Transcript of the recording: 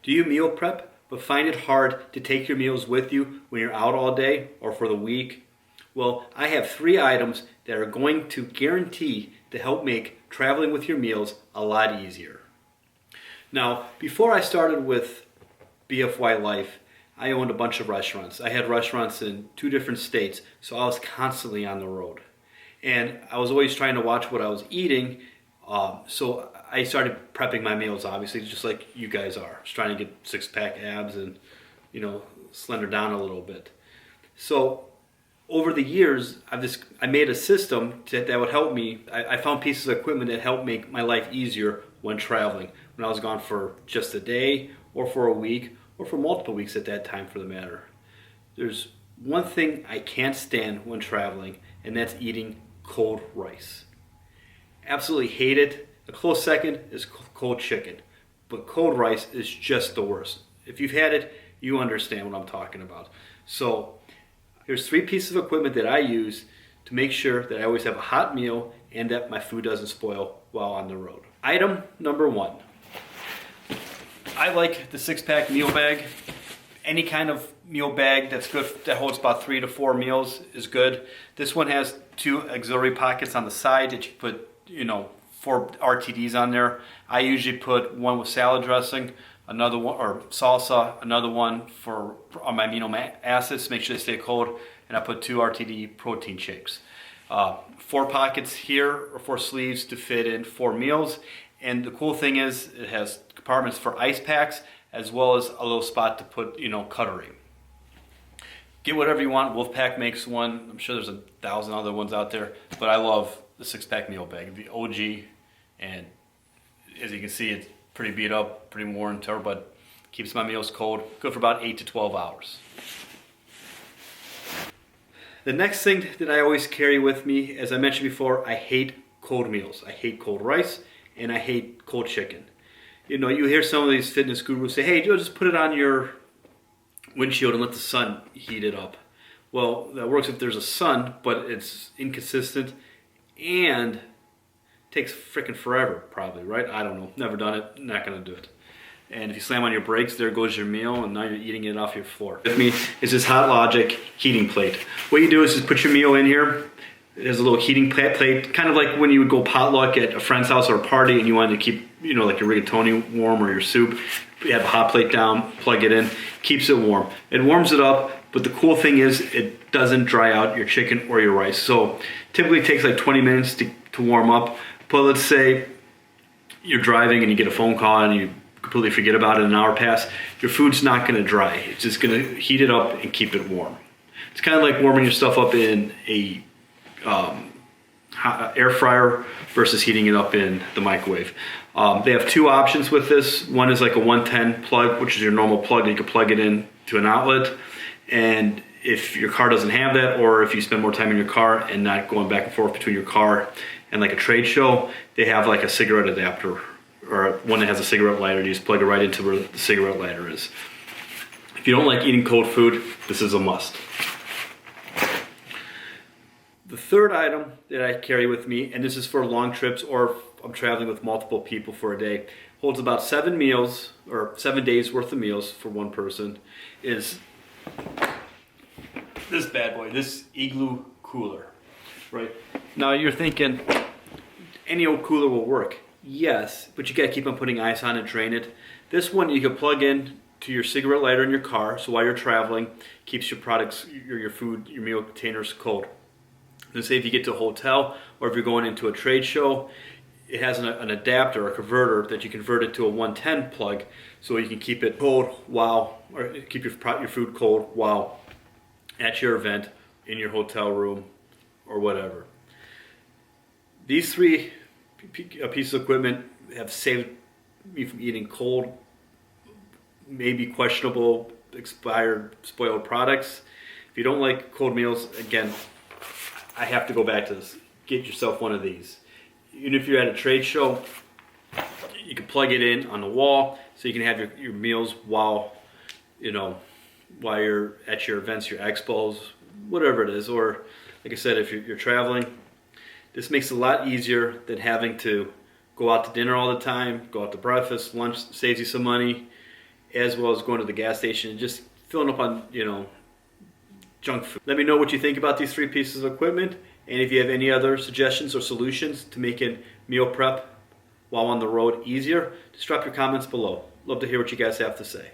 Do you meal prep but find it hard to take your meals with you when you're out all day or for the week? Well, I have 3 items that are going to guarantee to help make traveling with your meals a lot easier. Now, before I started with BFY Life, I owned a bunch of restaurants. I had restaurants in 2 different states, so I was constantly on the road. And I was always trying to watch what I was eating, so I started prepping my meals, obviously, just like you guys are. Just trying to get 6-pack abs and, slender down a little bit. So over the years, I made a system that would help me. I found pieces of equipment that helped make my life easier when traveling. When I was gone for just a day, or for a week, or for multiple weeks at that time for the matter. There's one thing I can't stand when traveling, and that's eating cold rice. Absolutely hate it. A close second is cold chicken, but cold rice is just the worst. If you've had it, you understand what I'm talking about. So here's 3 pieces of equipment that I use to make sure that I always have a hot meal and that my food doesn't spoil while on the road. Item number 1. I like the 6-pack meal bag. Any kind of meal bag that's good, that holds about 3 to 4 meals is good. This one has 2 auxiliary pockets on the side that you put, 4 RTDs on there. I usually put one with salad dressing, another one, or salsa, another one for on my amino acids to make sure they stay cold, and I put 2 RTD protein shakes. 4 pockets here, or 4 sleeves to fit in 4 meals. And the cool thing is it has compartments for ice packs as well as a little spot to put, cutlery. Get whatever you want. Wolfpack makes one. I'm sure there's 1,000 other ones out there, but I love the 6-pack meal bag, the OG. And as you can see, it's pretty beat up, pretty worn, but keeps my meals cold. Good for about 8 to 12 hours. The next thing that I always carry with me, as I mentioned before, I hate cold meals. I hate cold rice, and I hate cold chicken. You hear some of these fitness gurus say, hey, Joe, just put it on your windshield and let the sun heat it up. Well, that works if there's a sun, but it's inconsistent and takes freaking forever, probably, right? I don't know. Never done it. Not going to do it. And if you slam on your brakes, there goes your meal, and now you're eating it off your floor. With me is this Hot Logic heating plate. What you do is just put your meal in here. There's a little heating plate, kind of like when you would go potluck at a friend's house or a party and you wanted to keep, like your rigatoni warm or your soup. You have a hot plate down, plug it in, keeps it warm. It warms it up, but the cool thing is it doesn't dry out your chicken or your rice. So typically it takes like 20 minutes to warm up. But let's say you're driving and you get a phone call and you completely forget about it, an hour pass, your food's not going to dry. It's just going to heat it up and keep it warm. It's kind of like warming your stuff up in a air fryer versus heating it up in the microwave. They have 2 options with this. One is like a 110 plug, which is your normal plug. You can plug it in to an outlet. And if your car doesn't have that, or if you spend more time in your car and not going back and forth between your car and like a trade show, they have like a cigarette adapter, or one that has a cigarette lighter. You just plug it right into where the cigarette lighter is. If you don't like eating cold food, this is a must. The third item that I carry with me, and this is for long trips or if I'm traveling with multiple people for a day, holds about 7 meals or 7 days worth of meals for one person, is this bad boy, this Igloo cooler, right? Now you're thinking any old cooler will work. Yes, but you gotta keep on putting ice on and drain it. This one you can plug in to your cigarette lighter in your car, so while you're traveling, keeps your products, your food, your meal containers cold. And say if you get to a hotel or if you're going into a trade show, it has an adapter, a converter that you convert it to a 110 plug, so you can keep it cold or keep your food cold while at your event, in your hotel room, or whatever. These 3 pieces of equipment have saved me from eating cold, maybe questionable, expired, spoiled products. If you don't like cold meals, again, I have to go back to this. Get yourself one of these. Even if you're at a trade show, you can plug it in on the wall so you can have your meals while you're at your events, your expos, whatever it is. Or like I said, if you're traveling, this makes it a lot easier than having to go out to dinner all the time, go out to breakfast, lunch, saves you some money, as well as going to the gas station and just filling up on, junk food. Let me know what you think about these 3 pieces of equipment, and if you have any other suggestions or solutions to making meal prep while on the road easier, just drop your comments below. Love to hear what you guys have to say.